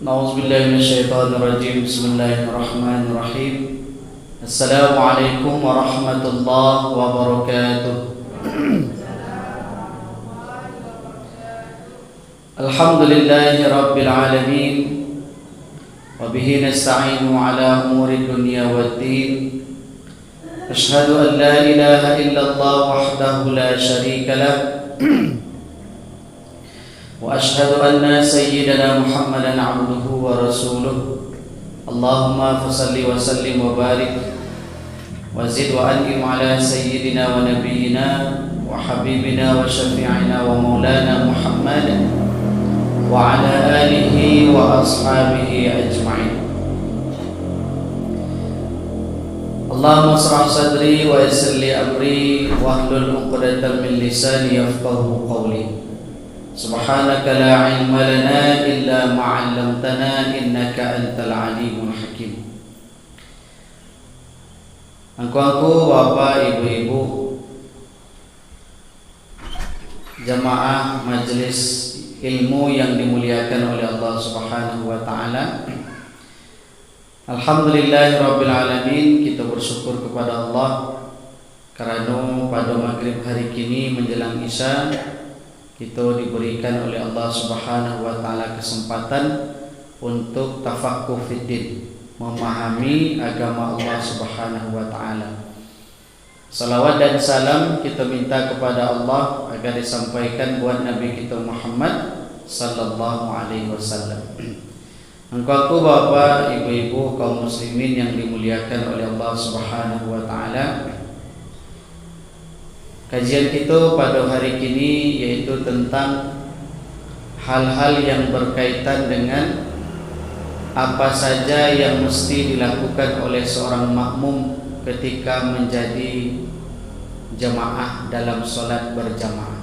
Nauzubillahi minasyaitonirrajim. Bismillahirrahmanirrahim. Assalamualaikum warahmatullahi wabarakatuh. Alhamdulillahi rabbil alamin. Wa bihi nasta'inu ala umuri dunya waddin. Asyhadu an la ilaha illallah wahdahu la syarika lah. Wa asyhadu anna sayyidana Muhammadan abduhu wa rasuluh. Allahumma fasalli wa sallim wa barik wa zid wa an'im ala sayyidina wa nabiyyina wa habibina wa syafi'ina wa maulana Muhammad wa ala alihi wa ashabihi ajma'in. Allahumma shrah sadri wa yassir li amri wa hlul 'uqdatam min lisani yafqahu qawli. Subhanaka la ilma lana illa ma 'allamtana innaka antal alimul hakim. Angku-angku, bapak, ibu-ibu, jamaah majelis ilmu yang dimuliakan oleh Allah Subhanahu wa taala. Alhamdulillahirabbil alamin, kita bersyukur kepada Allah karena pada maghrib hari kini menjelang Isya kita diberikan oleh Allah Subhanahu wa taala kesempatan untuk tafaqquh fiddin, memahami agama Allah Subhanahu wa taala. Salawat dan salam kita minta kepada Allah agar disampaikan buat Nabi kita Muhammad sallallahu alaihi wasallam. Engkau bapak, ibu-ibu, kaum muslimin yang dimuliakan oleh Allah Subhanahu wa taala. Kajian kita pada hari ini yaitu tentang hal-hal yang berkaitan dengan apa saja yang mesti dilakukan oleh seorang makmum ketika menjadi jamaah dalam solat berjamaah.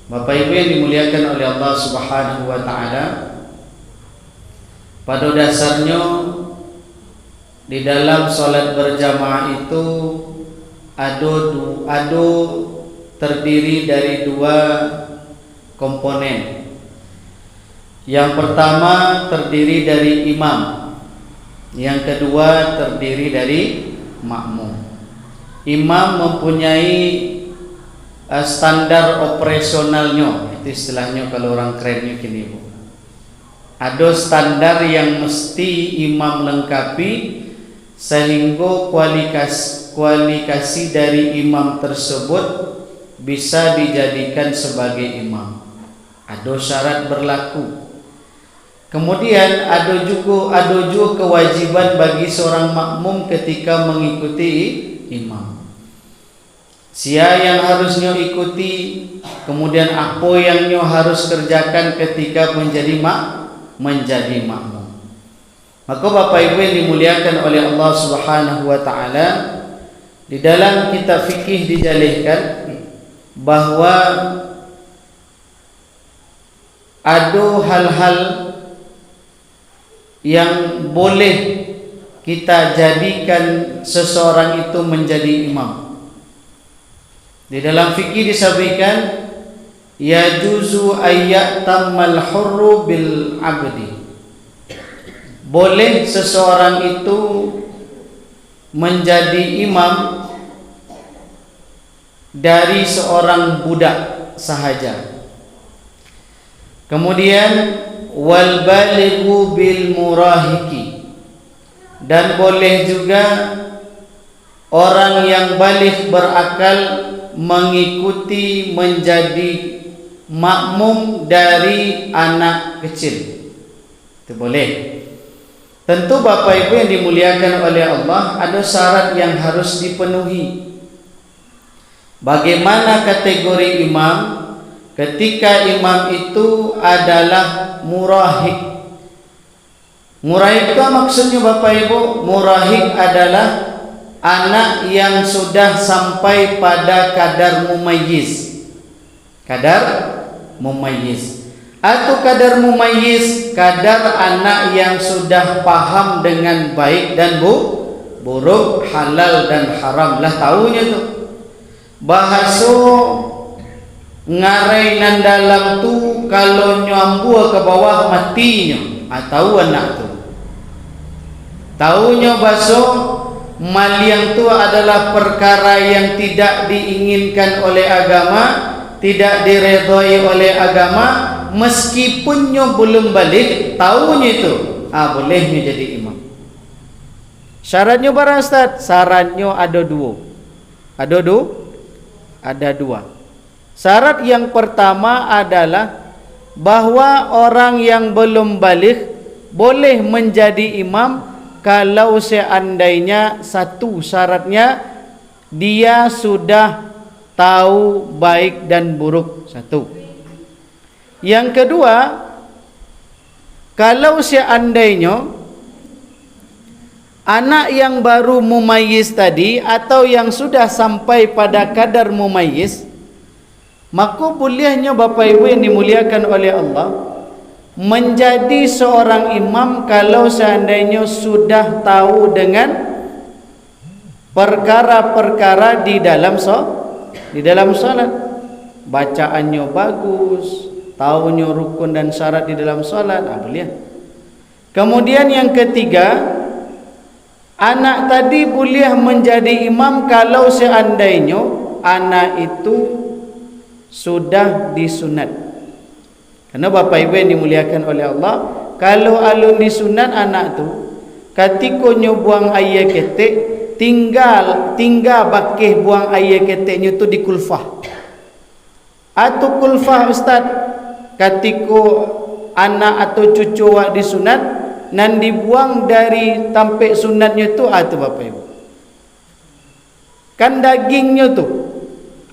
Bapak Ibu yang dimuliakan oleh Allah Subhanahu wa taala, pada dasarnya di dalam solat berjamaah itu ada terdiri dari dua komponen. Yang pertama terdiri dari imam, yang kedua terdiri dari makmum. Imam mempunyai standar operasionalnya, itu istilahnya kalau orang kerennya gini Bu. Ada standar yang mesti imam lengkapi sehingga kualifikasi dari imam tersebut bisa dijadikan sebagai imam. Ada syarat berlaku. Kemudian ada juga kewajiban bagi seorang makmum ketika mengikuti imam. Siapa yang harusnya ikuti, kemudian apa yang harus kerjakan ketika menjadi makmum. Maka Bapak Ibu yang dimuliakan oleh Allah Subhanahu wa taala, di dalam kitab fikih dijelaskan bahwa ada hal-hal yang boleh kita jadikan seseorang itu menjadi imam. Di dalam fikih disebutkan yajuzu ayyatammal hurru bil abdi. Boleh seseorang itu menjadi imam dari seorang budak sahaja. Kemudian wal balighu bil murahiki, dan boleh juga orang yang baligh berakal mengikuti menjadi makmum dari anak kecil. Itu boleh. Tentu Bapak Ibu yang dimuliakan oleh Allah, ada syarat yang harus dipenuhi. Bagaimana kategori imam? Ketika imam itu adalah murahik. Murahik itu maksudnya Bapak Ibu, murahik adalah anak yang sudah sampai pada kadar mumayyiz. Kadar mumayyiz. Atau kadar mumayyiz, kadar anak yang sudah paham dengan baik dan buruk, halal dan haram. Lah tahunya tuh bahasa ngarainan dalam tu kalau nyambua ke bawah matinya. Tahu anak tu. Tahunya basuh maliang tu adalah perkara yang tidak diinginkan oleh agama, tidak diredai oleh agama, meskipunnya belum balik, tahunya itu, bolehnya jadi imam. Syaratnya barang Ustaz? Syaratnya ada dua. Ada dua. Syarat yang pertama adalah bahwa orang yang belum balik boleh menjadi imam kalau seandainya satu syaratnya dia sudah tahu baik dan buruk. Satu. Yang kedua, kalau seandainya anak yang baru mumayyiz tadi atau yang sudah sampai pada kadar mumayyiz, maka bolehnya Bapak Ibu yang dimuliakan oleh Allah menjadi seorang imam kalau seandainya sudah tahu dengan perkara-perkara di dalam salat. Bacaannya bagus, tahunya rukun dan syarat di dalam salat, boleh. Kemudian yang ketiga, anak tadi boleh menjadi imam kalau seandainya anak itu sudah disunat. Karena Bapak Ibu yang dimuliakan oleh Allah, kalau alun disunat anak tu, ketika buang air ketek, tinggal bakih buang air keteknya tu di kulfah. Atau kulfah Ustaz, ketika anak atau cucu wak disunat, nan dibuang dari tampik sunatnya tu, tu Bapak Ibu. Kan dagingnya tu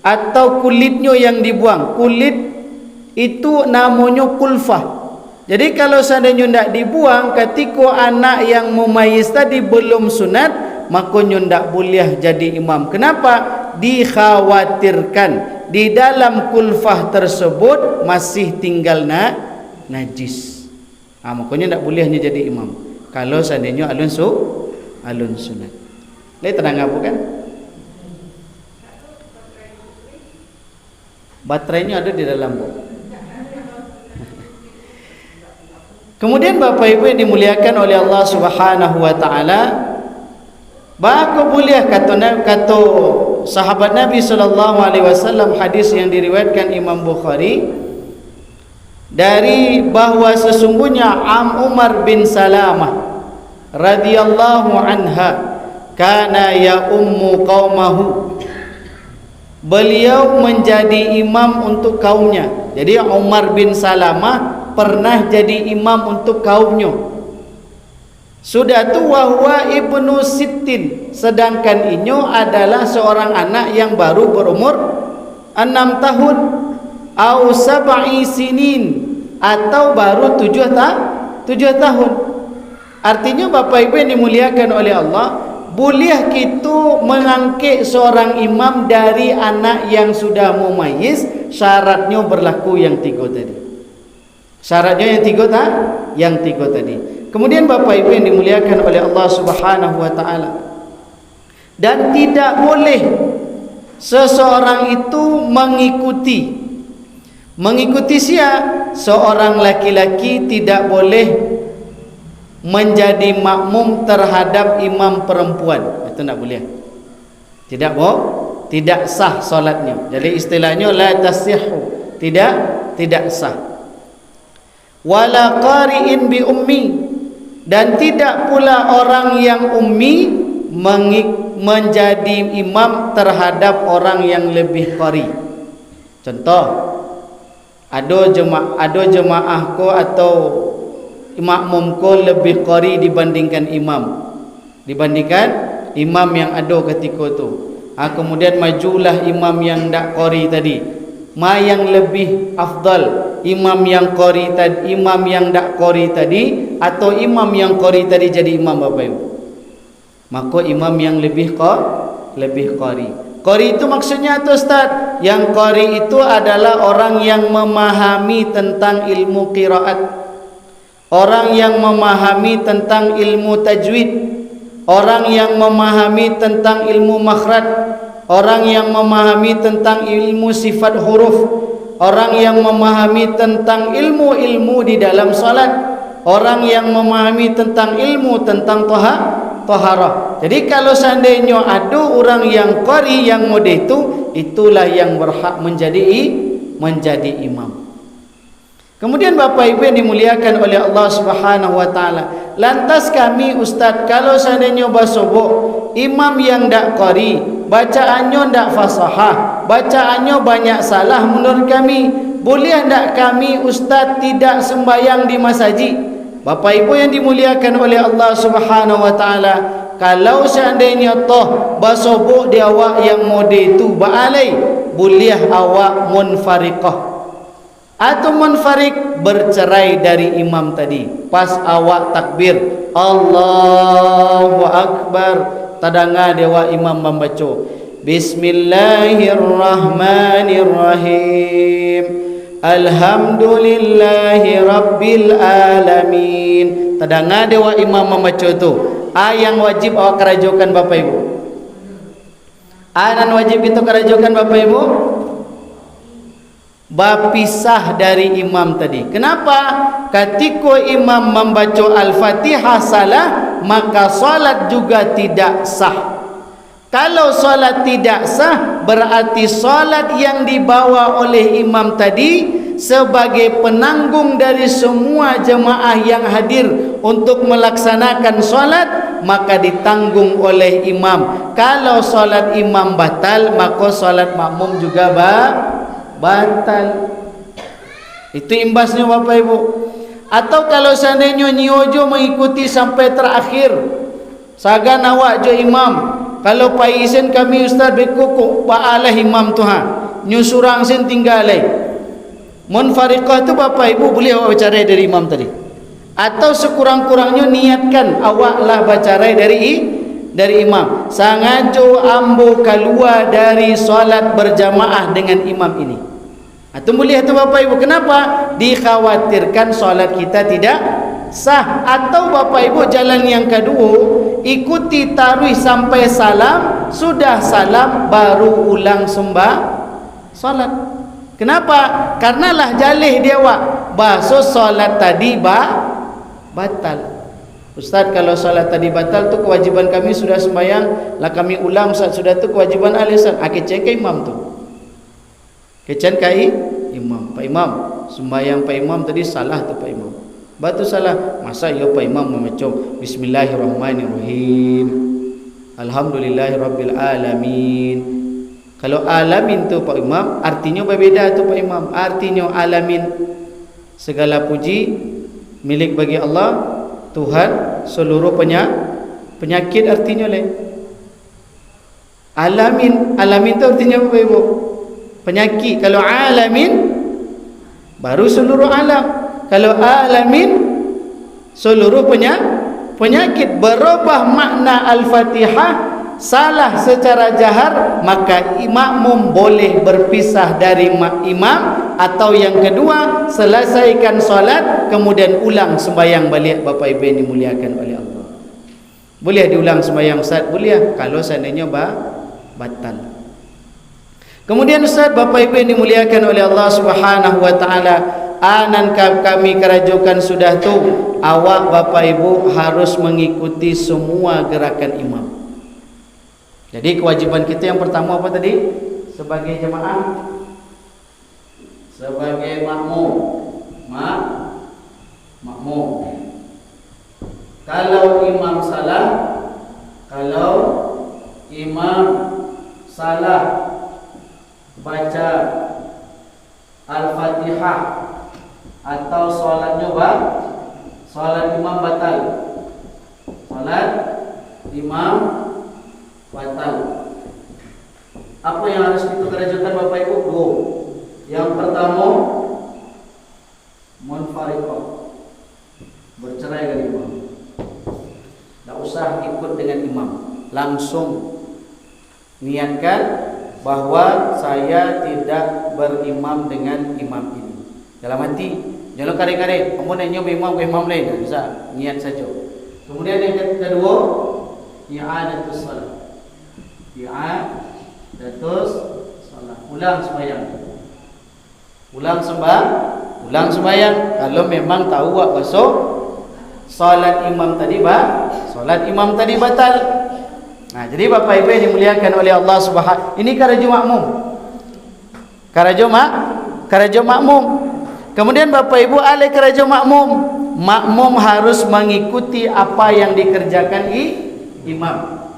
atau kulitnya yang dibuang, kulit itu namanya kulfah. Jadi kalau seandainya tidak dibuang ketika anak yang mumayyiz tadi belum sunat, makanya tidak boleh jadi imam. Kenapa? Dikhawatirkan di dalam kulfah tersebut masih tinggal najis. Makanya tidak bolehnya jadi imam kalau seandainya alun sunat. Lihat tenang apa kan? Baterainya ada di dalam buku. Kemudian Bapak Ibu yang dimuliakan oleh Allah Subhanahu wa taala, bahwa boleh kata sahabat Nabi sallallahu alaihi wasallam, hadis yang diriwayatkan Imam Bukhari, dari bahwa sesungguhnya Umar bin Salamah radhiyallahu anha kana ya ummu qaumahu, beliau menjadi imam untuk kaumnya. Jadi Umar bin Salamah pernah jadi imam untuk kaumnya. Sudah tu wahwa ibnu sittin, sedangkan inyo adalah seorang anak yang baru berumur 6 tahun, au sab'i sinin, atau baru 7 tahun. Artinya Bapak Ibu yang dimuliakan oleh Allah, boleh kita mengangkat seorang imam dari anak yang sudah mumayyiz, syaratnya berlaku yang 3 tadi. Syaratnya yang tiga tadi. Kemudian Bapak Ibu yang dimuliakan oleh Allah Subhanahu wa taala, dan tidak boleh seseorang itu mengikuti seorang laki-laki tidak boleh menjadi makmum terhadap imam perempuan. Itu tidak boleh. Tidak sah solatnya. Jadi istilahnya la tasihhu, tidak sah. Wala qari'in bi ummi, dan tidak pula orang yang ummi menjadi imam terhadap orang yang lebih qari. Contoh, ada jemaah ko atau makmum ko lebih qari dibandingkan imam yang ada ketika tu. Kemudian majulah imam yang tak qari tadi. Yang lebih afdal, imam yang qari tadi, imam yang tak qari tadi, atau imam yang qari tadi jadi imam Bapak Ibu? Maka imam yang lebih qari. Qari itu maksudnya tu Ustaz, yang qari itu adalah orang yang memahami tentang ilmu qiraat, orang yang memahami tentang ilmu tajwid, orang yang memahami tentang ilmu makhraj, orang yang memahami tentang ilmu sifat huruf, orang yang memahami tentang ilmu-ilmu di dalam salat, orang yang memahami tentang ilmu tentang taharah. Jadi kalau seandainya ada orang yang qari yang model itu, itulah yang berhak menjadi imam. Kemudian Bapak Ibu yang dimuliakan oleh Allah Subhanahu wa taala, lantas kami ustaz, kalau seandainya basobok imam yang dak qari, bacaannya dak fasahah, bacaannya banyak salah menurut kami, boleh ndak kami ustaz tidak sembahyang di masjid? Bapak Ibu yang dimuliakan oleh Allah Subhanahu wa taala, kalau seandainya toh basobok dia awak yang model itu baalai, boleh awak munfariqah atau munfarik, bercerai dari imam tadi. Pas awak takbir Allahu Akbar, tadanga dewa imam membaca Bismillahirrahmanirrahim, Alhamdulillahi Rabbil Alamin. Tadanga dewa imam membaca tu, yang wajib awak kerajokan Bapak Ibu. Anan wajib itu kerajokan Bapak Ibu, berpisah dari imam tadi. Kenapa? Ketika imam membaca Al-Fatihah salah, maka solat juga tidak sah. Kalau solat tidak sah, berarti solat yang dibawa oleh imam tadi sebagai penanggung dari semua jemaah yang hadir untuk melaksanakan solat, maka ditanggung oleh imam. Kalau solat imam batal, maka solat makmum juga batal. Itu imbasnya Bapak Ibu. Atau kalau seandainya nyojo mengikuti sampai terakhir, sagan awak jo imam, kalau paisen kami ustaz bekuk baalah imam tuhan, nyusurang sen tinggalai. Munfariqah itu Bapak Ibu boleh awak baca dari imam tadi. Atau sekurang-kurangnya niatkan awaklah baca dari imam. Sangajo ambo keluar dari solat berjamaah dengan imam ini. Atau boleh itu Bapak Ibu. Kenapa? Dikhawatirkan solat kita tidak sah. Atau Bapak Ibu jalan yang kedua, ikuti tarawih sampai salam, sudah salam baru ulang solat. Kenapa? Karenalah jalih dia wak bahasa solat tadi batal. Ustaz, kalau solat tadi batal tu kewajiban kami sudah sembahyang, lah kami ulang Ustaz, sudah tu kewajiban ahli Ustaz. Kecen ke imam tu. Kecen kai imam. Pak Imam, sembahyang Pak Imam tadi salah tu Pak Imam. Batu salah. Masa ya Pak Imam membaca Bismillahirrahmanirrahim, Alhamdulillahirabbil alamin. Kalau alamin tu Pak Imam, artinya berbeza tu Pak Imam. Artinya alamin segala puji milik bagi Allah, Tuhan seluruh penyakit, artinya lain. Alamin tu artinya apa Ibu? Penyakit. Kalau alamin baru seluruh alam. Kalau alamin seluruh penyakit. Berubah makna Al-Fatihah, salah secara jahar, maka makmum boleh berpisah dari imam. Atau yang kedua, selesaikan solat kemudian ulang sembahyang balik. Bapak Ibu yang dimuliakan oleh Allah, boleh diulang sembahyang Ustaz? Boleh kalau seandainya batal. Kemudian Ustaz, Bapak Ibu yang dimuliakan oleh Allah Subhanahu wa taala, anan kami kerajukan sudah tu, awak Bapak Ibu harus mengikuti semua gerakan imam. Jadi kewajiban kita yang pertama apa tadi? Sebagai jemaah, sebagai makmum. Kalau imam salah baca Al-Fatihah atau solatnya solat imam batal. Solat imam batal. Apa yang harus kita kerjakan Bapak Ibu? Dua. Yang pertama, munfariqah, bercerai dengan imam. Tak usah ikut dengan imam, langsung niatkan bahwa saya tidak berimam dengan imam ini. Dalam hati, jangan kare-kare kamu nanya imam ke imam lain, tak bisa, niat saja. Kemudian yang kedua, i'adatus salat. I'adatus Terus salat, ulang sembahyang. Ulang sembahyang. Kalau memang tahu awak masuk solat imam tadi batal. Nah, jadi Bapak Ibu yang dimuliakan oleh Allah Subhanahu, ini karajo makmum. Karajo makmum. Kemudian Bapak Ibu alih karajo makmum. Makmum harus mengikuti apa yang dikerjakan imam.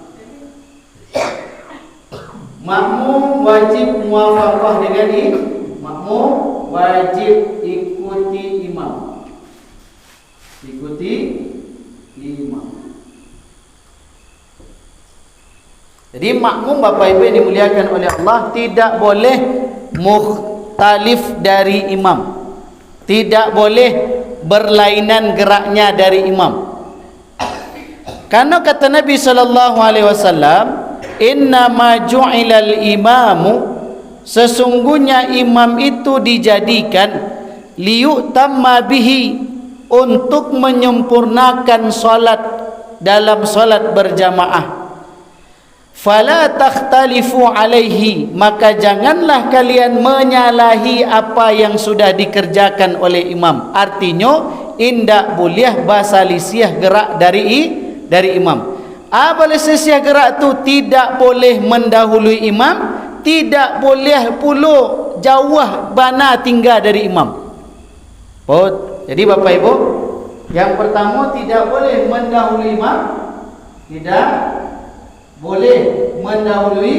Makmum wajib muwafaqah dengan makmum wajib ikuti imam. Jadi makmum Bapak Ibu yang dimuliakan oleh Allah tidak boleh mukhtalif dari imam. Tidak boleh berlainan geraknya dari imam. Karena kata Nabi sallallahu alaihi wasallam, "Inna ma ju'ilal imamu", sesungguhnya imam itu dijadikan liyutamma bihi, untuk menyempurnakan solat dalam solat berjamaah. Fala takhtalifu alaihi, maka janganlah kalian menyalahi apa yang sudah dikerjakan oleh imam. Artinya indak boleh basalisiah gerak dari imam. Basalisiah gerak tu tidak boleh mendahului imam, tidak boleh pula jauh bana tinggal dari imam. Jadi Bapak Ibu, yang pertama tidak boleh mendahului imam, tidak boleh mendahului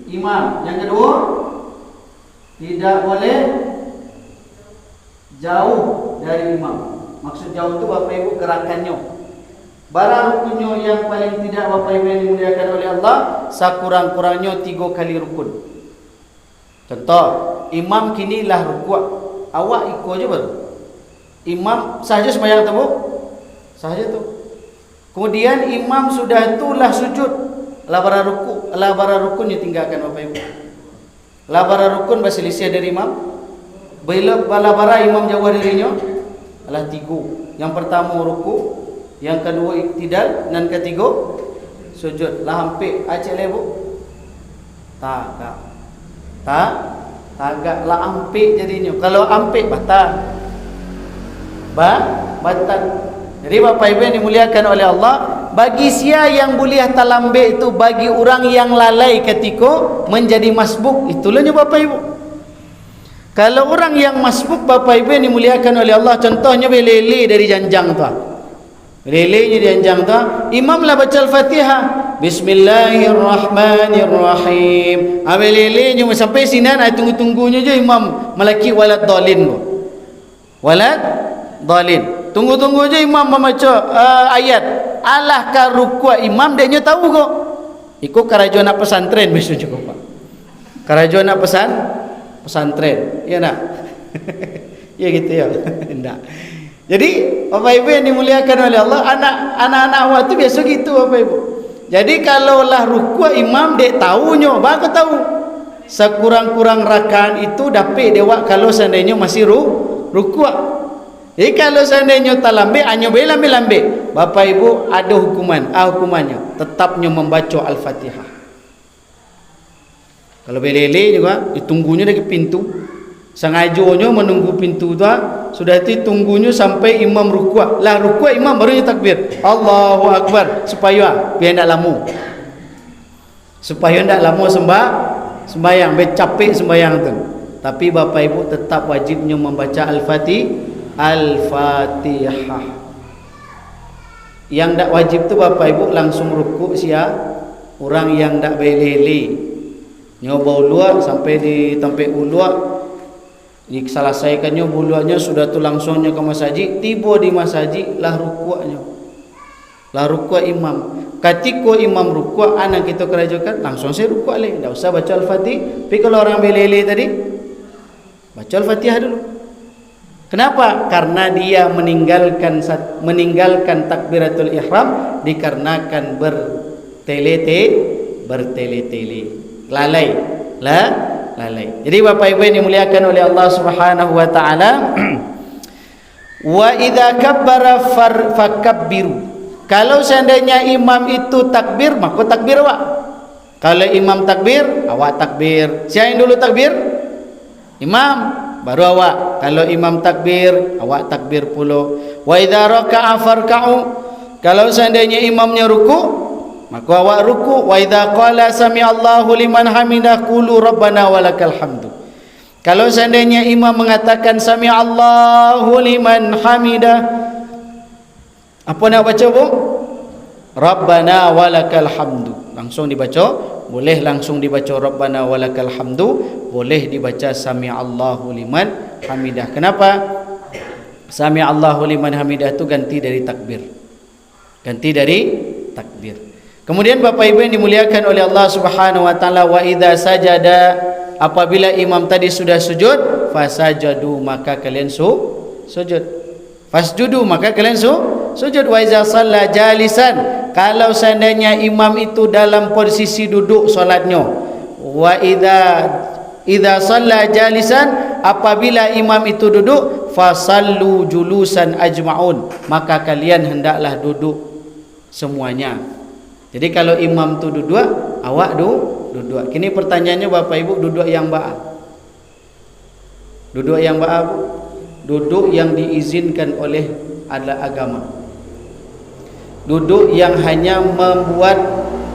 imam. Yang kedua, tidak boleh jauh dari imam. Maksud jauh itu Bapak Ibu gerakannya. Barang rukunnya yang paling tidak Bapak Ibu yang dimuliakan oleh Allah, sekurang-kurangnya 3 kali rukun. Contoh, imam kini lah rukuk, awak ikut aja baru. Imam sahaja sembahyang tu, sahaja tu. Kemudian imam sudah itulah sujud, labara rukunnya tinggalkan Bapak Ibu. Labara rukun berselisih dari imam. Bila labara imam jauh darinya, adalah 3. Yang pertama rukuk, yang kedua iktidal, dan ketiga sujud. Lah hampir acik lebu. Tagak lah ampik jadinya. Kalau ampik batal. Batal. Jadi Bapak Ibu yang dimuliakan oleh Allah, bagi sia yang boleh talambik itu bagi orang yang lalai ketika menjadi masbuk, itulahnya Bapak Ibu. Kalau orang yang masbuk Bapak Ibu yang dimuliakan oleh Allah, contohnya belele dari janjang tu. Belele di janjang tu, imam lah baca Al-Fatihah, Bismillahirrahmanirrahim. Belele nya sampai sini ai tunggu-tunggunya je imam melaki walad dalin. Tunggu-tunggu je imam membaca ayat. Alahkah rukuk imam dia nya tahu kok. Ikut karajuan nak pesantren besok cukup Pak. Karajuan nak pesantren. Ya nak? Ya gitu ya. Enggak. Jadi Bapak Ibu yang dimuliakan oleh Allah, anak-anak awak tu biasa gitu Bapak Ibu. Jadi kalau lah rukuk imam dek tahunya, baru tahu. Sekurang-kurang rakaat itu dapat dewak kalau seandainya masih rukuk. Jadi kalau seandainya tak lambat, hanya lambat. Bapak Ibu ada hukumannya. Tetapnya membaca Al-Fatihah. Kalau belele juga, ditunggunya dari pintu. Sengajonya menunggu pintu tu, sudah itu tunggunya sampai imam rukuk. Lah rukuk imam barunya takbir. Allahu Akbar, supaya biar tak lama. Supaya tak lama sembahyang, biar capek sembahyang tu. Tapi Bapak Ibu tetap wajibnya membaca Al-Fatihah. Yang tak wajib tu Bapak Ibu langsung rukuk orang yang tak belele. Nyoba uluak sampai di tempat uluak, diselesaikannya buluannya sudah tu langsungnya ke masjid. Tiba di masjid lah rukuknya, lah rukuk imam. Ketika imam rukuk, anak kita kerajakan langsung saya rukuk leh, tak usah baca Al-Fatihah. Tapi kalau orang belele tadi baca Al-Fatihah dulu. Kenapa? Karena dia meninggalkan takbiratul ihram dikarenakan bertele-tele, lalai. Jadi Bapak Ibu yang dimuliakan oleh Allah Subhanahu wa taala, wa idza kabbara fakabbiru. Kalau seandainya imam itu takbir, maka takbir awak. Kalau imam takbir, awak takbir. Siapa yang dulu takbir? Imam, baru awak. Kalau imam takbir, awak takbir pula. Wa idza raka'a farka'u. Kalau seandainya imamnya ruku, maka awak ruku. Wa idza qala sami'allahu liman hamidah qulu rabbana walakal hamdu. Kalau seandainya imam mengatakan sami'allahu liman hamidah, apa nak baca bu? Rabbana walakal hamdu. Langsung dibaca, boleh langsung dibaca Rabbana walakal hamdu, boleh dibaca sami'allahu liman hamidah. Kenapa? Sami'allahu liman hamidah itu ganti dari takbir. Ganti dari takbir. Kemudian Bapak Ibu yang dimuliakan oleh Allah Subhanahu wa taala, wa idza sajada, apabila imam tadi sudah sujud, fasajadu, maka kalian sujud. Fasjudu, maka kalian sujud. Wa iza shalla jalisan, kalau seandainya imam itu dalam posisi duduk solatnya. Wa idza shalla jalisan, apabila imam itu duduk, fasallu julusan ajmaun, maka kalian hendaklah duduk semuanya. Jadi kalau imam tu duduk, awak duduk. Kini pertanyaannya Bapak Ibu, duduk yang ba'a? Duduk yang ba'a bu? Duduk yang diizinkan oleh agama. Duduk yang hanya membuat,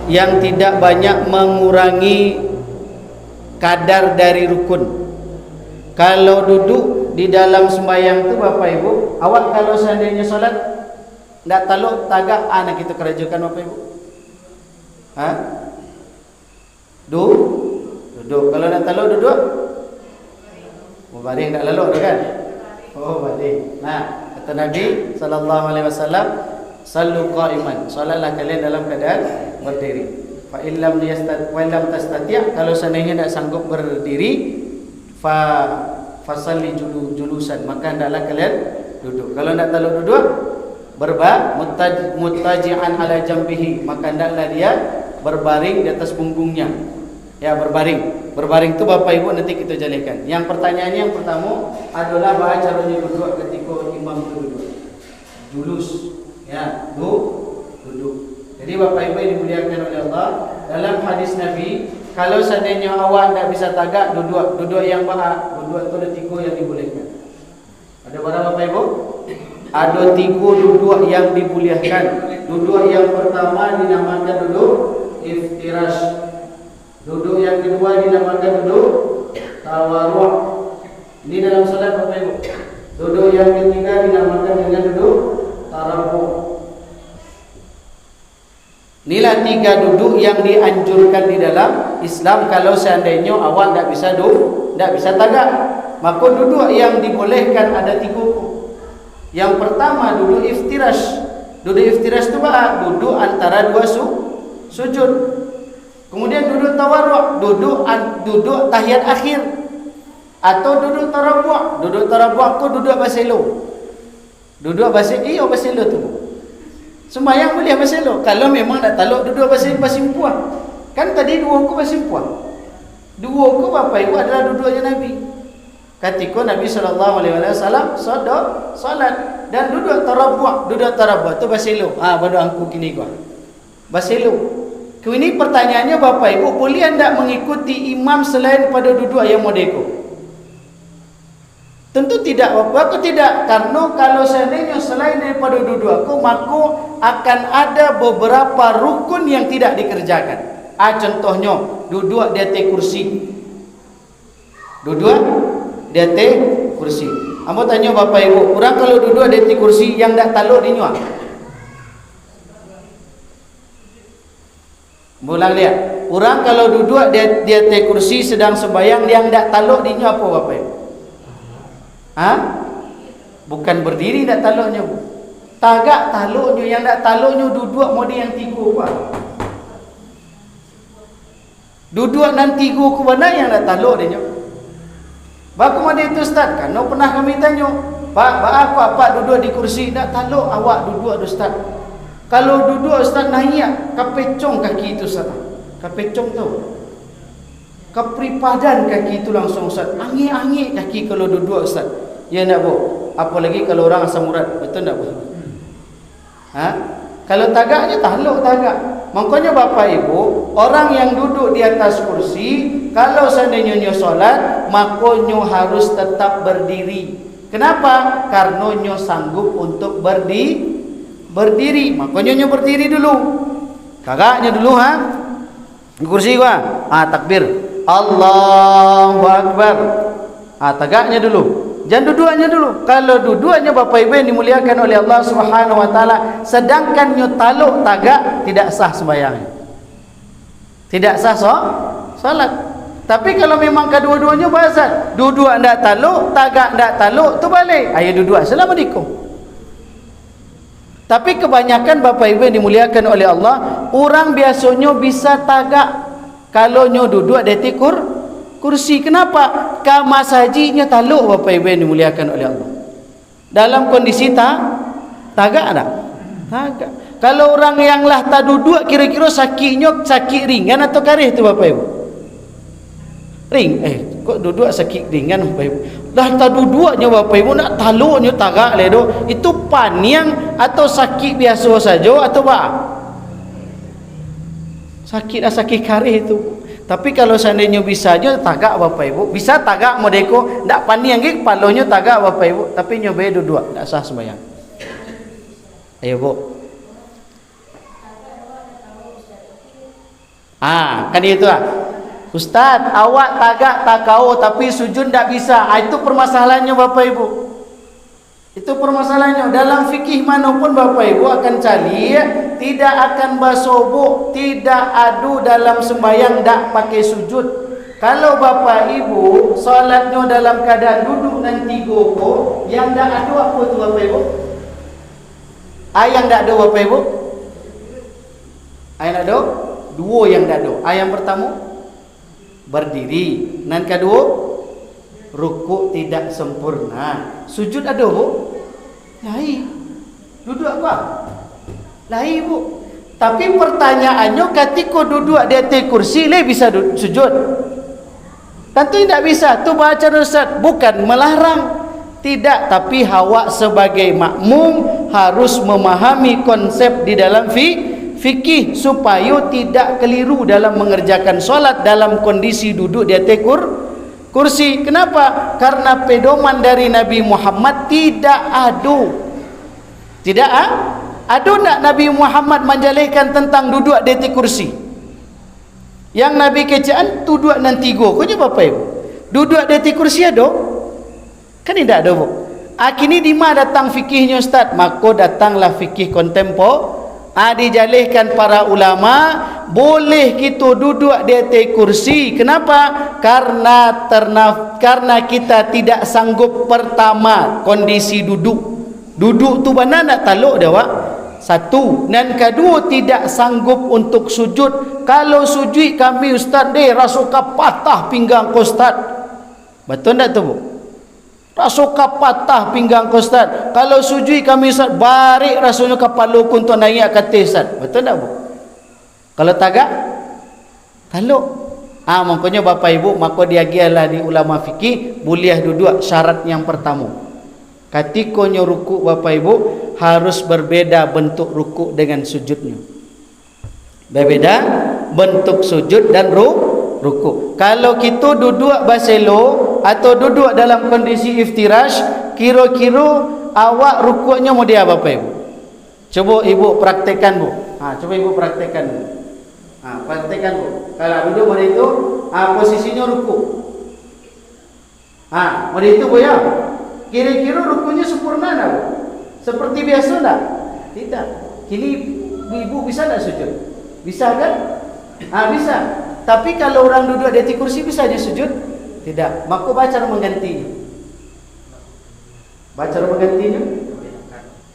yang tidak banyak mengurangi kadar dari rukun. Kalau duduk di dalam sembahyang tu Bapak Ibu, awak kalau seandainya solat tak taluk tagak, anak kita kerajakan Bapak Ibu. Duduk. Kalau nak taluk duduk, baring tak lalu kan? Oh, baring. Nah, kata Nabi sallallahu alaihi wasallam, sallu qa'iman, solatlah kalian dalam keadaan berdiri. Fa illam tastati', kalau seandainya tak sanggup berdiri, fasalli julusan, maka hendaklah kalian duduk. Kalau nak taluk duduk, muttaji'an ala jambihi, maka hendaklah dia berbaring di atas punggungnya. Ya, berbaring tu Bapak Ibu nanti kita jelaskan. Yang pertanyaannya yang pertama adalah bagaimana caranya duduk ketika imam itu duduk. Julus, ya, duduk. Jadi Bapak Ibu yang dimuliakan oleh Allah, dalam hadis Nabi, kalau seandainya awak tak bisa tagak, duduk yang ba'a. Duduk itu ada 3 yang dibolehkan. Ada berapa Bapak Ibu? Ada 3 duduk yang dibolehkan. Duduk yang pertama dinamakan duduk iftirash. Duduk yang kedua dinamakan duduk tawarruk. Ini dalam salat Bapak Ibu. Duduk yang ketiga dinamakan dengan duduk tarabbuh. Inilah 3 duduk yang dianjurkan di dalam Islam kalau seandainya awak tak bisa tagak. Maka duduk yang dibolehkan ada 3. Yang pertama duduk iftirash. Duduk iftirash itu apa? Duduk antara 2 sujud. Kemudian duduk tawarruk, duduk tahiyat akhir. Atau duduk tarabbuh. Duduk tarabbuh aku duduk baselo. Duduk baselo tu. Sembahyang boleh baselo. Kalau memang nak taluk duduk basimpuan. Kan tadi 2 ku basimpuan. 2 ku Bapak Ibu adalah duduknya Nabi. Ketika Nabi SAW solat dan duduk tarabbuh tu baselo. Bodoh angku kini gua. Baselo. Ini pertanyaannya Bapak Ibu, boleh anda mengikuti imam selain pada duduk yang modeko? Tentu tidak Bapak, aku tidak. Karena kalau seandainya selain daripada duduk aku, maka akan ada beberapa rukun yang tidak dikerjakan. Contohnya, duduk di atas kursi. Duduk di atas kursi. Ambo tanya Bapak Ibu, orang kalau duduk di atas kursi yang tak taluk di nyuak. Mulang lihat. Orang kalau duduk di atas kursi sedang sembahyang, yang tak taluk di nyuak apa Bapak Ibu? Bukan berdiri tak taluknya. Tagak taluknya, yang tak taluknya duduk model yang 3 apa? Duduk nan 3 ke mana yang tak taluk dia. Baku model itu Ustaz, kan pernah kami tanya, Pak, apa duduk di kursi tak taluk, awak duduk ada Ustaz. Kalau duduk Ustaz naik, kapecong kaki itu Ustaz. Kapecong tu. Kepripadan kaki itu langsung Ustaz. Angin-angin kaki kalau duduk Ustaz. Ya nak bu. Apalagi kalau orang asam urat, betul tak bu? Kalau tagaknya tahluk tagak. Makanya Bapak Ibu, orang yang duduk di atas kursi, kalau seandainya nyo solat, makanya harus tetap berdiri. Kenapa? Karena nyo sanggup untuk berdiri. Makanya nyo berdiri dulu. Tagaknya dulu ha. Di kursi gua. Takbir. Allahu Akbar. Tagaknya dulu. Jangan duduknya dulu. Kalau duduknya Bapak Ibu yang dimuliakan oleh Allah Subhanahu wa taala, sedangkan nyo taluk tagak, tidak sah sembahyangnya. Tidak sah salat. Tapi kalau memang kedua-duanya basat, duduk ndak taluk, tagak ndak taluk, tu balik. Ayo duduk Assalamualaikum. Tapi kebanyakan Bapak Ibu yang dimuliakan oleh Allah, orang biasanya bisa tagak kalau nyo duduk di kursi. Kenapa? Kamar hajinya taluk Bapak Ibu yang dimuliakan oleh Allah. Dalam kondisi tagak tak? Tagak. Kalau orang yang lah tak duduk, kira-kira sakit ringan atau karih tu Bapak Ibu? Kok duduk sakit ringan Bapak Ibu? Dah tak duduknya Bapak Ibu nak taluknya tagak ledo. Itu paniang atau sakit biasa saja atau apa? Sakit karih itu. Tapi kalau seandainya bisa aja tagak Bapak Ibu, bisa tagak modeko, ndak paniang ke kepalanya tagak Bapak Ibu, tapi nyoba duduk, ndak sah sembahyang. Ayo Bu. Kan itu Ustaz, awak tagak tak kau tapi sujud ndak bisa. Itu permasalahannya Bapak Ibu. Itu permasalahannya. Dalam fikih manapun Bapak Ibu akan cari, tidak akan basobok, tidak adu dalam sembahyang dak pakai sujud. Kalau Bapak Ibu salatnya dalam keadaan duduk nanti gogo, yang dak adu apa tu Bapak Ibu? Yang dak adu Bapak Ibu? Yang dak adu? Dua yang dak adu. Yang pertama berdiri, dan kedua rukuk tidak sempurna. Sujud ada Bu? Lain. Duduk apa? Lain Bu. Tapi pertanyaannya, ketika duduk di atas kursi le bisa sujud? Tentu tidak bisa. Tu baca Ustaz, bukan melarang. Tidak, tapi awak sebagai makmum harus memahami konsep di dalam fikih supaya tidak keliru dalam mengerjakan solat dalam kondisi duduk di atas kursi. Kenapa? Karena pedoman dari Nabi Muhammad tidak adu. Tidak adu nak Nabi Muhammad menjelaskan tentang duduk di atas kursi. Yang Nabi kecaan duduk nanti go. Kau Bapak Ibu. Duduk di atas kursi ada? Kan tidak ada Bu. Kini di mana datang fikihnya Ustaz? Maka datanglah fikih kontempo. Dijalihkan para ulama, boleh kita duduk di atas kursi. Kenapa? Karena kita tidak sanggup pertama kondisi duduk tu benar nak taluk dah Wak. Satu. Dan kedua, tidak sanggup untuk sujud. Kalau sujud kami Ustaz rasa patah pinggang Ustaz. Betul tak tu Bu? Rasa patah pinggang Ustaz. Kalau sujud kami Ustaz, barik rasanya kepala untuk naik ke atas Ustaz. Betul tak Bu? Kalau tagak taluk. Makanya Bapak Ibu, maka diagialah di ulama fikih boleh duduk syarat yang pertama. Ketika rukuk Bapak Ibu harus berbeda bentuk rukuk dengan sujudnya. Berbeda bentuk sujud dan rukuk. Kalau kita duduk baselo atau duduk dalam kondisi iftirash, kira-kira awak rukuknya mau dia Bapak Ibu? Coba Ibu praktekkan Bu. Coba Ibu praktekkan Bu. Praktekkan Bu. Kalau duduk pada itu, posisinya rukuk. Pada itu Bu ya. Kira-kira rukuknya sempurna tak Bu? Seperti biasa tak? Tidak. Kini Ibu bisa tak sujud? Bisa kan? Bisa. Tapi kalau orang duduk di atas kursi bisa dia sujud? Tidak. Maka baca menggantinya. Baca menggantinya.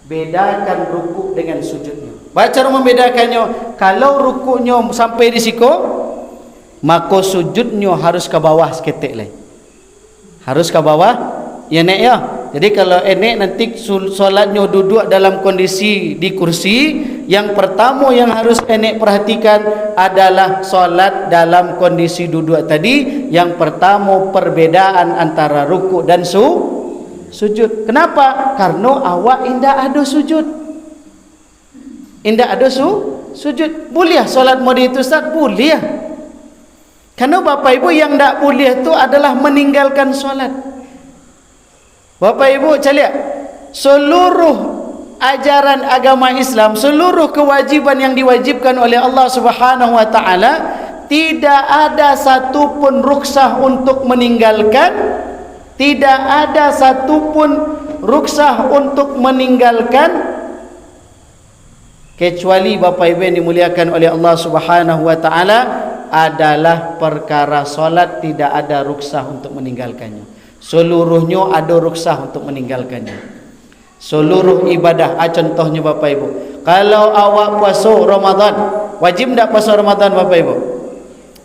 Bedakan rukuk dengan sujudnya. Baca membedakannya. Kalau rukuknya sampai di siku, maka sujudnya harus ke bawah seketik lagi. Harus ke bawah. Ya nek ya. Jadi kalau enek nanti solatnya duduk dalam kondisi di kursi, yang pertama yang harus enek perhatikan adalah solat dalam kondisi duduk tadi. Yang pertama perbedaan antara rukuk dan sujud. Kenapa? Karena awak indah ada sujud. Indah ada sujud. Boleh solat model itu Ustaz? Boleh. Karena Bapak Ibu yang tak boleh tu adalah meninggalkan solat. Bapak Ibu lihat, seluruh ajaran agama Islam, seluruh kewajiban yang diwajibkan oleh Allah Subhanahu wa taala, tidak ada satupun rukhsah untuk meninggalkan, tidak ada satupun rukhsah untuk meninggalkan, kecuali Bapak Ibu yang dimuliakan oleh Allah Subhanahu wa taala adalah perkara solat, tidak ada rukhsah untuk meninggalkannya. Seluruhnya ada rukhsah untuk meninggalkannya. Seluruh ibadah. Contohnya Bapak Ibu, kalau awak puasa Ramadan, wajib tak puasa Ramadan Bapak Ibu?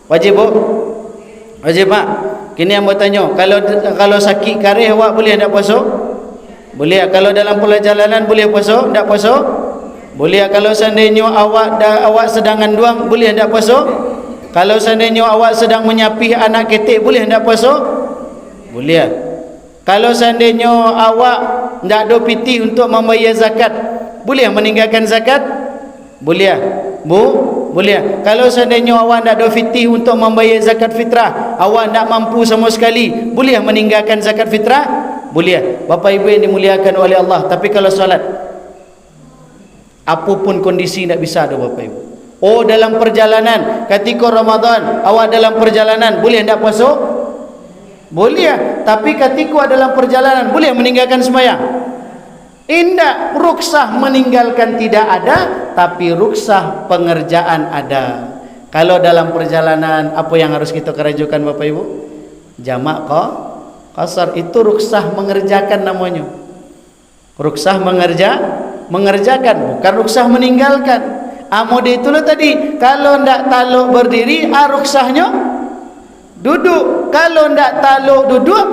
Wajib Bu? Wajib Pak? Kini yang bertanya, kalau sakit karih awak boleh tak puasa? Boleh. Kalau dalam perjalanan boleh puasa? Tak puasa? Boleh. Kalau seandainya awak sedang anduang, boleh tak puasa? Kalau seandainya awak sedang menyapih anak ketik, boleh tak puasa? Boleh. Kalau seandainya awak tak ada piti untuk membayar zakat, boleh meninggalkan zakat? Boleh. Bu? Boleh. Kalau seandainya awak tak ada piti untuk membayar zakat fitrah, awak tak mampu sama sekali, boleh meninggalkan zakat fitrah? Boleh. Bapak Ibu yang dimuliakan oleh Allah. Tapi kalau solat, apapun kondisi tak bisa ada Bapak Ibu. Oh, dalam perjalanan, ketika Ramadan awak dalam perjalanan, boleh tak puasa? Boleh. Tapi ketika dalam perjalanan, boleh meninggalkan sembahyang? Indah. Rukhsah meninggalkan tidak ada, tapi rukhsah pengerjaan ada. Kalau dalam perjalanan, apa yang harus kita kerjakan Bapak Ibu? Jamak qasar. Itu rukhsah mengerjakan namanya. Rukhsah mengerjakan, bukan rukhsah meninggalkan. Mode itulah tadi, kalau ndak taluk berdiri, rukhsahnya duduk. Kalau ndak taluk duduk,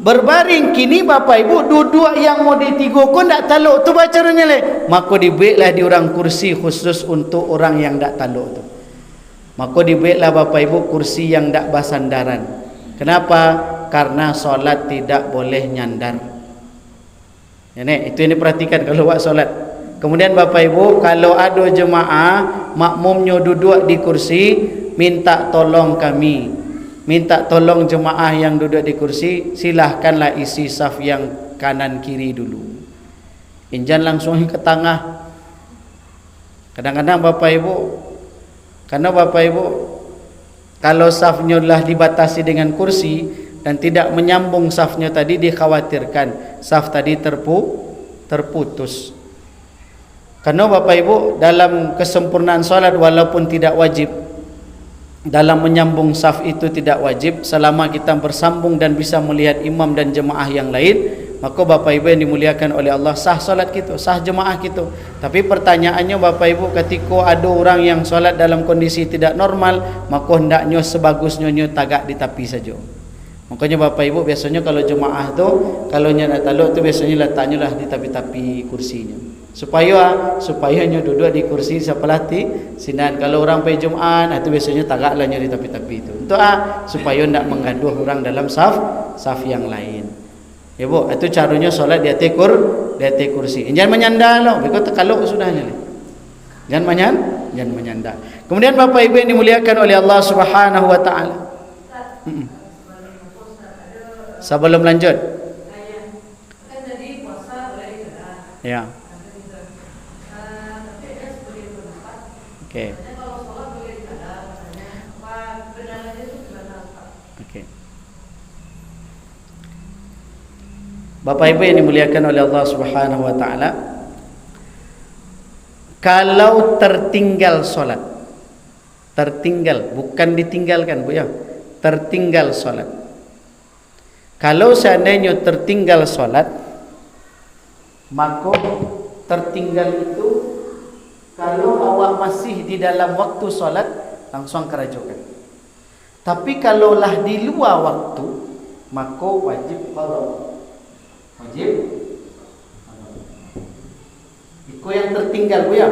berbaring. Kini Bapak Ibu duduk yang mode 3 pun ndak taluk tu bacanya le, maka dibuatlah di orang kursi khusus untuk orang yang ndak taluk tu. Maka dibuatlah Bapak Ibu kursi yang ndak basandaran. Kenapa? Karena solat tidak boleh nyandar. Ini itu yang diperhatikan kalau buat solat. Kemudian Bapak Ibu, kalau ada jemaah makmumnya duduk di kursi, minta tolong kami, minta tolong jemaah yang duduk di kursi, silahkanlah isi saf yang kanan kiri dulu, injan langsung ke tengah. Kadang-kadang Bapak Ibu, karena Bapak Ibu kalau safnya lah dibatasi dengan kursi dan tidak menyambung safnya tadi, dikhawatirkan saf tadi terputus. Karena Bapak Ibu, dalam kesempurnaan salat walaupun tidak wajib, dalam menyambung saf itu tidak wajib, selama kita bersambung dan bisa melihat imam dan jemaah yang lain, maka Bapak Ibu yang dimuliakan oleh Allah, sah salat kita, sah jemaah kita. Tapi pertanyaannya Bapak Ibu, ketika ada orang yang salat dalam kondisi tidak normal, maka hendaknya sebagusnya tagak di tepi saja. Makanya Bapak Ibu biasanya kalau jemaah tu, kalau nak taluk tu biasanya letaknya lah di tepi-tepi kursinya. Supaya nyo duduk di kursi sebelah sinan. Kalau orang pergi Jumaat, itu biasanya tagaklah nyo di tepi-tepi itu. Untuk supaya ndak menggaduh orang dalam saf yang lain. Ya Bu, itu caranya solat di atas kursi. Jangan menyandar loh, because kalau sudahnya. Jangan menyandar. Kemudian Bapak Ibu yang dimuliakan oleh Allah Subhanahu wa taala. Sebelum lanjut. Ya. Oke. Bapak Ibu yang dimuliakan oleh Allah Subhanahu wa taala, kalau tertinggal solat, tertinggal, bukan ditinggalkan Bu ya, tertinggal solat. Kalau seandainya tertinggal solat, maka tertinggal itu, kalau awak masih di dalam waktu solat, langsung kerjakan. Tapi kalaulah di luar waktu, maka wajib qada. Wajib. Itu yang tertinggal Bu ya.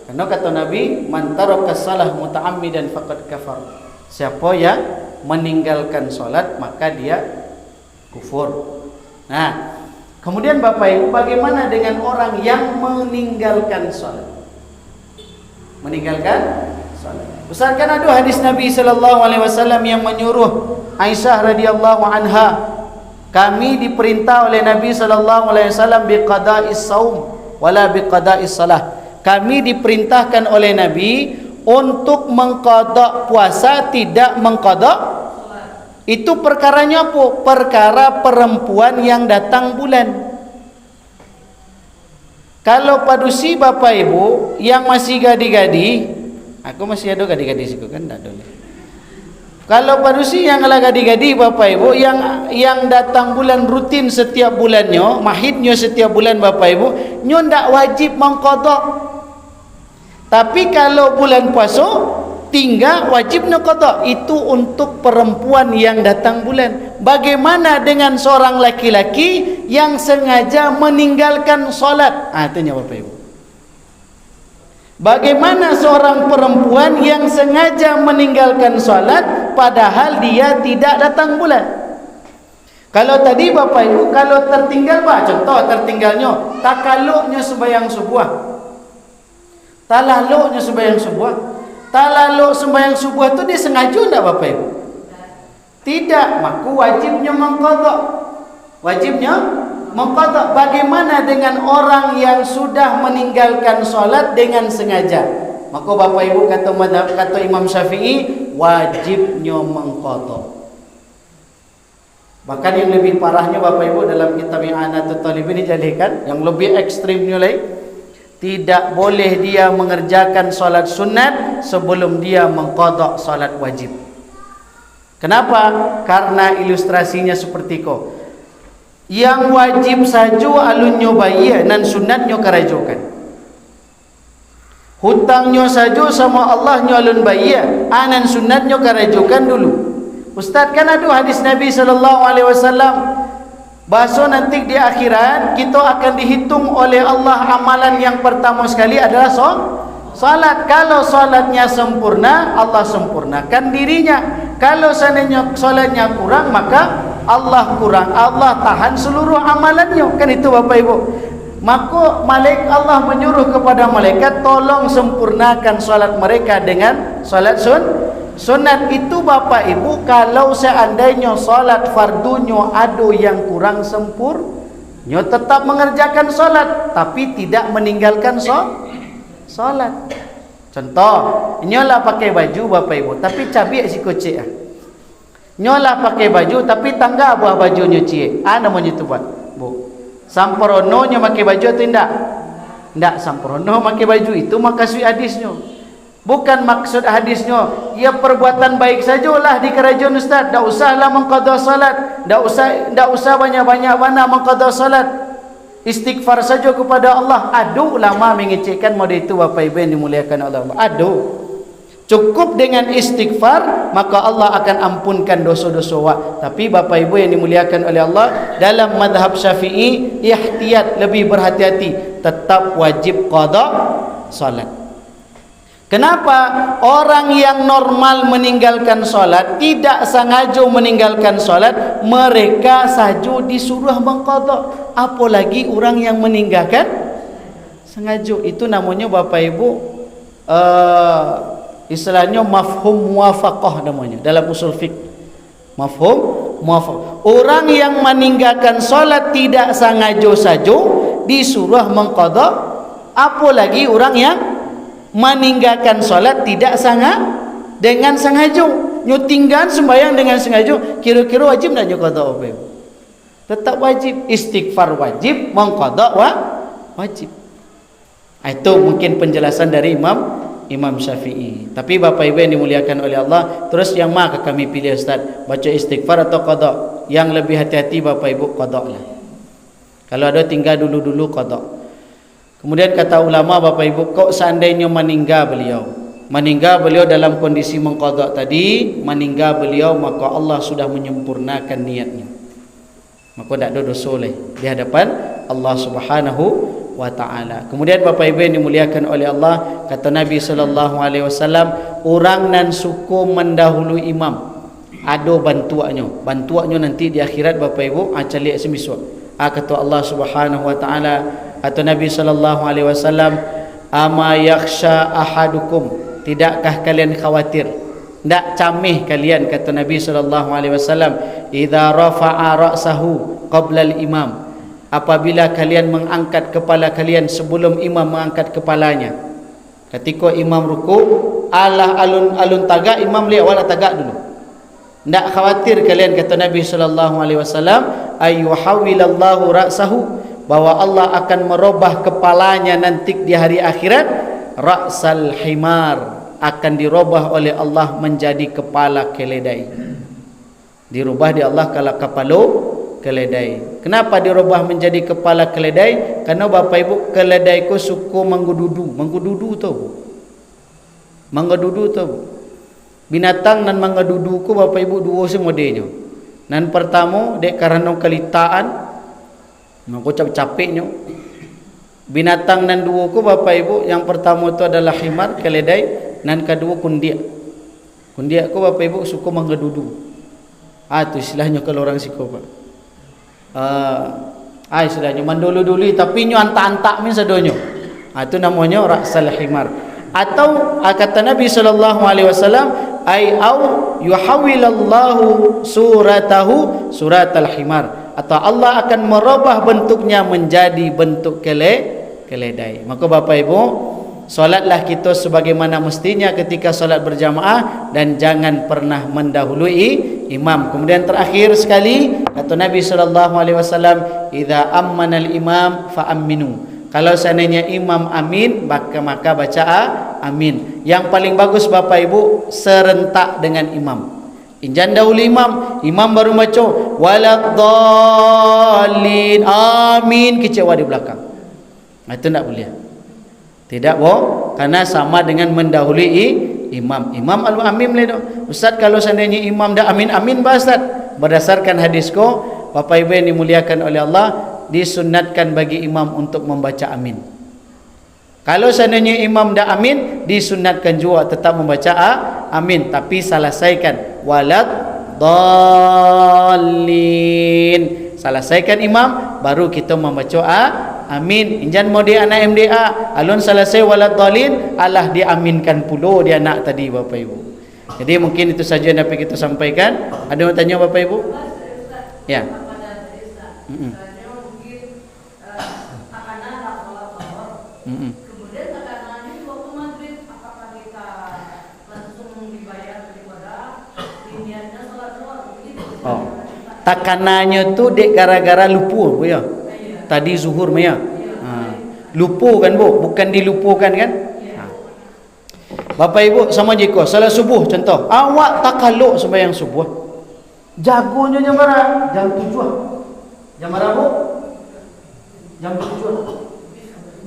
Karena kata Nabi, man taraka salah muta'ammidan faqad kafar. Siapa yang meninggalkan solat, maka dia kufur. Nah, kemudian Bapak Ibu, bagaimana dengan orang yang meninggalkan solat? meninggalkan salat. Besarkan ada hadis Nabi sallallahu alaihi wasallam yang menyuruh Aisyah radhiyallahu anha, kami diperintah oleh Nabi sallallahu alaihi wasallam biqada'is saum wala biqada'is salah. Kami diperintahkan oleh Nabi untuk mengqada puasa, tidak mengqada. Itu perkaranya apa? Perkara perempuan yang datang bulan. Kalau padusi Bapak Ibu yang masih gadi-gadi, aku masih ada gadi-gadi siku kan, tak ada. Kalau padusi yang ala gadi-gadi Bapak Ibu yang datang bulan rutin setiap bulannya, mahidnya setiap bulan Bapak Ibu, nyo ndak wajib mengqada. Tapi kalau bulan puasa tinggal wajib qada. Itu untuk perempuan yang datang bulan. Bagaimana dengan seorang laki-laki yang sengaja meninggalkan solat? Tanya Bapak Ibu. Bagaimana seorang perempuan yang sengaja meninggalkan solat padahal dia tidak datang bulan? Kalau tadi Bapak Ibu, kalau tertinggal contoh tertinggalnya takaluknya sembahyang subuh, talaluknya sembahyang subuh, talaluk sembahyang subuh itu dia sengaja tidak Bapak Ibu? Tidak, maka wajibnya mengqada. Wajibnya mengqada. Bagaimana dengan orang yang sudah meninggalkan solat dengan sengaja? Maka Bapak Ibu kata Imam Syafi'i, wajibnya mengqada. Bahkan yang lebih parahnya Bapak Ibu dalam kitab I'anatul Talibin dijadikan yang lebih ekstrimnya lagi, tidak boleh dia mengerjakan solat sunat sebelum dia mengqada solat wajib. Kenapa? Karena ilustrasinya seperti ko. Yang wajib saja alunnya bayar dan sunatnya kerajukan. Hutangnya saja sama Allah alun bayar, anan sunatnya kerajukan dulu. Ustaz, kan ada hadis Nabi sallallahu alaihi wasallam bahasa nanti di akhirat kita akan dihitung oleh Allah amalan yang pertama sekali adalah salat. Kalau salatnya sempurna, Allah sempurnakan dirinya. Kalau seandainya salatnya kurang, maka Allah kurang, Allah tahan seluruh amalannya. Kan itu Bapak Ibu. Maka Allah menyuruh kepada malaikat, tolong sempurnakan salat mereka dengan salat sunat. Itu Bapak Ibu, kalau seandainya salat fardunya ada yang kurang sempurna, tetap mengerjakan salat tapi tidak meninggalkan salat. Contoh, nyolah pakai baju Bapak Ibu tapi cabai si kocek. Nyolah pakai baju tapi tangga buah baju nyuci. Namanya itu Pak. Bu. Samprono nyo pakai baju atau tidak? Tidak samprono pakai baju itu maksud hadisnya. Bukan maksud hadisnya ya perbuatan baik sajalah di kerajaan Ustaz. Tak usahlah mengqada salat. Tak usah banyak-banyak mana mengqada salat. Istighfar saja kepada Allah. Aduh, lama mengecekkan model itu Bapak Ibu yang dimuliakan Allah. Aduh. Cukup dengan istighfar maka Allah akan ampunkan dosa-dosa awak. Tapi Bapak Ibu yang dimuliakan oleh Allah, dalam mazhab Syafi'i ihtiyat, lebih berhati-hati, tetap wajib qada salat. Kenapa orang yang normal meninggalkan solat, tidak sengaja meninggalkan solat, mereka saja disuruh mengqada, apalagi orang yang meninggalkan sengaja? Itu namanya Bapak Ibu istilahnya mafhum muwafaqah namanya dalam usul fiqh. Mafhum muwafaqah. Orang yang meninggalkan solat tidak sengaja saja disuruh mengqada, apalagi orang yang meninggalkan solat tidak dengan sengaja. Nyotinggan sembahyang dengan sengaja, kira-kira wajib tak qada apa? Tetap wajib. Istighfar wajib, mengqada wajib. Itu mungkin penjelasan dari Imam Syafi'i. Tapi Bapak Ibu yang dimuliakan oleh Allah, terus yang mana kami pilih Ustaz? Baca istighfar atau qada? Yang lebih hati-hati Bapak Ibu qada lah. Kalau ada tinggal dulu qada. Kemudian kata ulama Bapak Ibu, kok seandainya meninggal beliau dalam kondisi mengqada tadi, meninggal beliau, maka Allah sudah menyempurnakan niatnya, maka tidak ada dosa di hadapan Allah Subhanahu wa ta'ala. Kemudian Bapak Ibu yang dimuliakan oleh Allah, kata Nabi sallallahu alaihi wasallam, orang nan suku mendahului imam ada bantuannya nanti di akhirat Bapak Ibu calik semiswa. Kata Allah Subhanahu wa ta'ala atau Nabi sallallahu alaihi wasallam, ama yakhsha ahadukum, tidakkah kalian khawatir, ndak camih kalian, kata Nabi sallallahu alaihi wasallam, idza rafa'a ra'sahu qabla al-imam, apabila kalian mengangkat kepala kalian sebelum imam mengangkat kepalanya. Ketika imam ruku, alah alun tagak, imam lihat wala tagak dulu. Ndak khawatir kalian, kata Nabi sallallahu alaihi wasallam, ayyuhawilallahu ra'sahu, bahwa Allah akan merubah kepalanya nanti di hari akhirat, ra'sal himar, akan dirubah oleh Allah menjadi kepala keledai. Dirubah di Allah kalau kepala keledai. Kenapa dirubah menjadi kepala keledai? Karena Bapak Ibu, keledai ku suku menggududu tu. Menggududu tu. Binatang nan menggududu ku Bapak Ibu dua semodelnya. Nan pertama dek karena kelitaan, mangko capeknya. Binatang nan dua ku Bapak Ibu, yang pertama itu adalah himar, keledai, nan kedua kundiak. Kundiak ku Bapak Ibu suku menggududu. Itu istilahnya kalau orang psikopat. Istilahnya mandulu-dulu tapi nyo antak-antak min sadonyo. Itu namanya ra'sal himar. Atau kata Nabi sallallahu alaihi wasallam, au yuhawilallahu suratahu suratal himar, atau Allah akan merubah bentuknya menjadi bentuk keledai. Maka Bapak Ibu, solatlah kita sebagaimana mestinya ketika solat berjamaah, dan jangan pernah mendahului imam. Kemudian terakhir sekali, kata Nabi sallallahu alaihi wasallam, idza ammana al-imam fa aminu, kalau seandainya imam amin, maka baca amin. Yang paling bagus Bapak Ibu, serentak dengan imam. Injan dahulu imam baru baca waladdallin, amin kecewa di belakang. Itu tak boleh. Tidak boh, karena sama dengan mendahului imam. Imam al-amin le dok. Ustaz, kalau seandainya imam dah amin Ustaz, berdasarkan hadis ko, Bapak Ibu yang dimuliakan oleh Allah, disunatkan bagi imam untuk membaca amin. Kalau seandainya imam dah amin, disunatkan juga tetap membaca amin, tapi selesaikan waladdallin. Selesaikan imam, baru kita membaca amin. Injan mau dia anak MDA, alun selesai waladdallin, Allah diaminkan pula dia anak tadi Bapak Ibu. Jadi mungkin itu saja yang dapat kita sampaikan. Ada yang tanya Bapak Ibu? Ya. Kemudian tekanannya waktu maghrib, apakah kita langsung dibayar daripada niatnya sholat luar begitu? Takanannya tu dek gara-gara lupa ya. Tadi zuhur ya. Lupa kan Bu, bukan dilupakan kan? Bapak Ibu sama jika salat subuh contoh, awak takaluk sembahyang subuh. Jagonya jam berapa? Jam 7. Jam berapa Bu? Jam 7.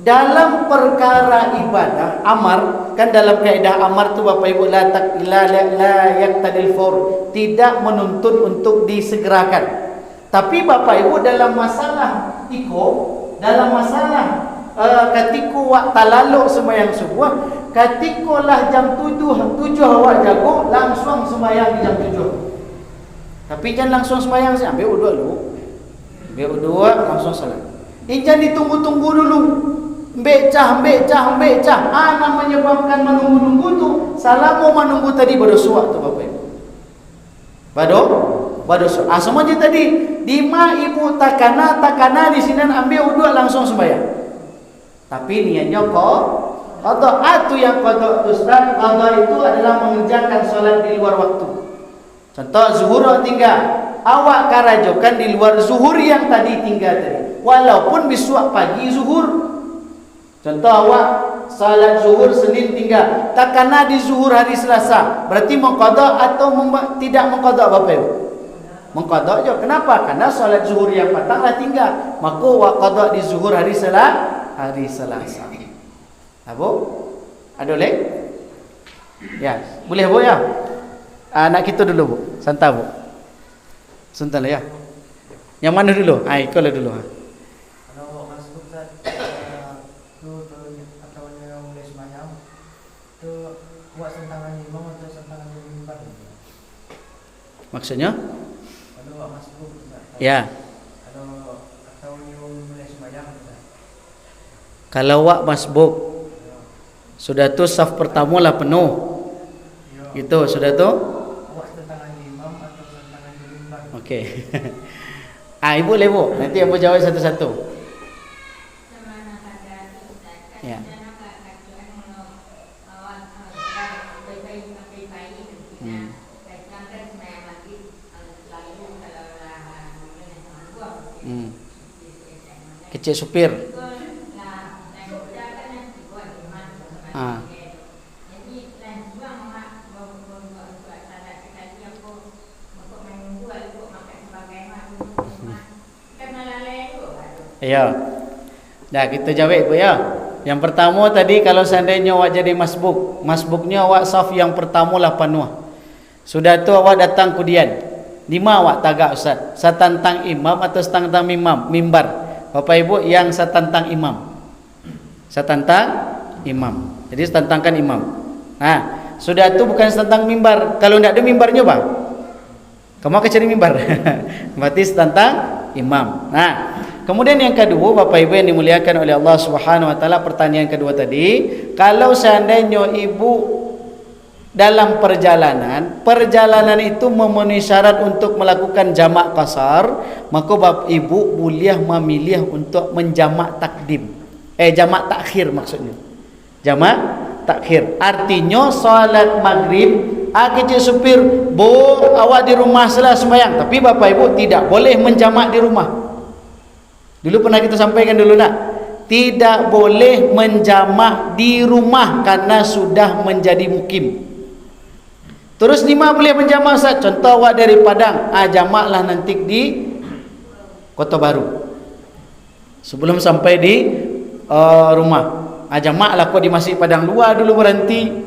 Dalam perkara ibadah amar, kan dalam kaedah amar tu Bapak Ibu, la yaqtadil fawr, tidak menuntut untuk disegerakan. Tapi Bapak Ibu dalam masalah dalam masalah ketika wak talaluk sembahyang subuh, ketika lah jam 7 awak jago, langsung sembahyang di jam 7. Tapi jangan langsung sembahyang, ambil uduk dulu. Ambil uduk langsung salat. Jangan ditunggu-tunggu dulu. Becah. Nak menyebabkan menunggu-nunggu tu, salah mau menunggu tadi berdosa tu Bapak Ibu. Berdosa. Sama je tadi. Dima ibu takana di sini ambil uduk langsung sembahyang. Tapi niatnya qada. Itu yang qada Ustaz. Qada itu adalah mengerjakan solat di luar waktu. Contoh zuhur tinggal. Awak karajokan di luar zuhur yang tadi tinggal tadi. Walaupun besok pagi zuhur. Contoh awak salat zuhur Senin tinggal, tak kena di zuhur hari Selasa, berarti mengqada atau tidak mengqada Bapak Ibu? Mengqada je. Kenapa? Karena salat zuhur yang patanglah tinggal, maka awak qada di zuhur hari Selasa. Apa? Ada lek? Ya, boleh Bu ya? Anak kita dulu Bu, santai Bu. Santai ya. Yang mana dulu? Ikut dulu. Maksudnya? Ya. Kalau wak masbuk Sudah tu saf pertama lah penuh. Gitu, sudah tu? Okey. Ibu boleh bu. Nanti ibu jawab satu-satu. Ya. Kecil supir. Ya. Dah kita jawab ibu ya. Yang pertama tadi kalau seandainya awak jadi masbuk, masbuknya awak saf yang pertama lah penuh. Sudah tu awak datang kemudian. Di mana awak tagak ustaz? Satantang imam atau satantang mimbar? Bapak ibu yang satantang imam. Satantang imam. Jadi setantangkan imam. Sudah tu bukan setantang mimbar. Kalau tidak ada mimbarnya bang, kamu akan cari mimbar. Berarti setantang imam. Kemudian yang kedua, Bapak Ibu yang dimuliakan oleh Allah Subhanahu wa taala, pertanyaan kedua tadi, kalau seandainya ibu dalam perjalanan itu memenuhi syarat untuk melakukan jamak qasar, maka Bapak Ibu boleh memilih untuk menjamak takdim. Jamak takhir maksudnya. Jamak takhir. Artinya salat maghrib, kecil supir, awak di rumah salah sembahyang, tapi Bapak Ibu tidak boleh menjamak di rumah. Dulu pernah kita sampaikan dulu nak, tidak boleh menjamak di rumah karena sudah menjadi mukim. Terus di mana boleh menjamak Ustaz? Contoh awak dari Padang, jamaklah nanti di Kota Baru. Sebelum sampai di rumah, jamaklah kau di Masjid Padang luar dulu berhenti.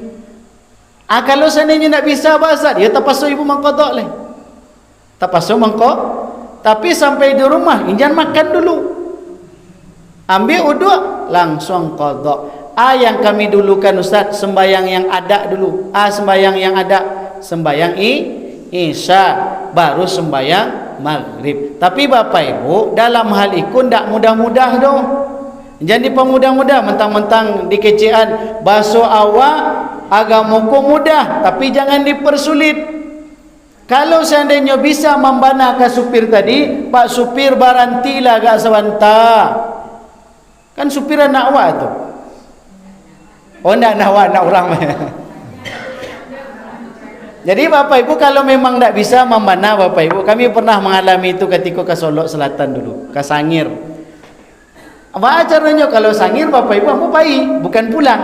Kalau seandainya tak bisa bahasa, ya terpaksa ibu mengkodok lah. Terpaksa mengkodok. Tapi sampai di rumah, injan makan dulu. Ambil uduk, langsung qadha. Yang kami dulukan Ustaz, sembayang yang ada dulu. Sembayang yang ada, sembayang Isya, baru sembayang maghrib. Tapi Bapak Ibu, dalam hal itu tidak mudah-mudah dong. Jadi pemudah-mudah, mentang-mentang di kecian basuh awak, agamaku mudah, tapi jangan dipersulit. Kalau seandainya bisa membana ke supir tadi, Pak supir barantilah agak sebentar. Kan supir anak awak tu. Nak awak, nak orang. Jadi Bapak Ibu kalau memang tak bisa membana Bapak Ibu, kami pernah mengalami itu ketika ke Solok Selatan dulu, ke Sangir. Apa caranya kalau Sangir Bapak Ibu mau baik, bukan pulang.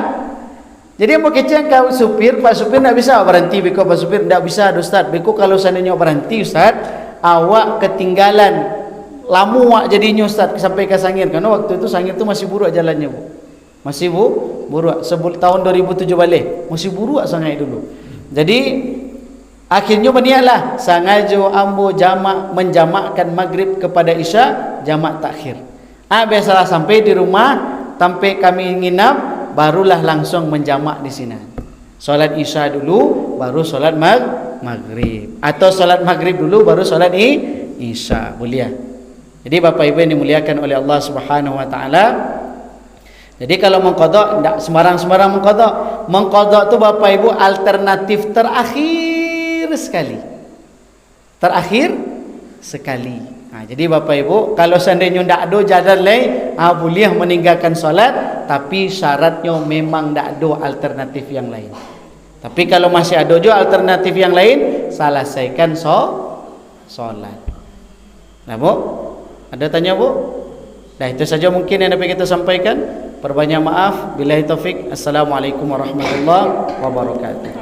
Jadi mau kecil kau supir, Pak supir tak bisa berhenti. Beko Pak supir tak bisa Ustaz. Beko kalau seandainya berhenti Ustaz, awak ketinggalan lama awak jadinya Ustaz sampai ke Sangir. Karena waktu itu Sangir tu masih buruk jalannya bu. Masih buruk. Tahun 2007 balik masih buruk sangat dulu. Jadi akhirnya berniatlah sengaja ambo jamak menjamakkan maghrib kepada Isya, jamak takhir. Biasalah sampai di rumah, sampai kami nginap, barulah langsung menjamak di sini. Solat Isya dulu, baru solat maghrib. Atau solat maghrib dulu, baru solat Isya. Boleh. Jadi Bapak Ibu yang dimuliakan oleh Allah Subhanahu wa taala. Jadi kalau mengqadha tidak sembarang-sembarang mengqadha. Mengqadha tu Bapak Ibu alternatif terakhir sekali. Terakhir sekali. Jadi Bapak Ibu kalau seandainya tidak ada jalan lain, boleh meninggalkan solat, tapi syaratnya memang tidak ada alternatif yang lain. Tapi kalau masih ada juga alternatif yang lain, selesaikan solat. Nah bu, ada tanya bu? Nah itu saja mungkin yang dapat kita sampaikan. Perbanyak maaf. Billahi taufik. Assalamualaikum warahmatullahi wabarakatuh.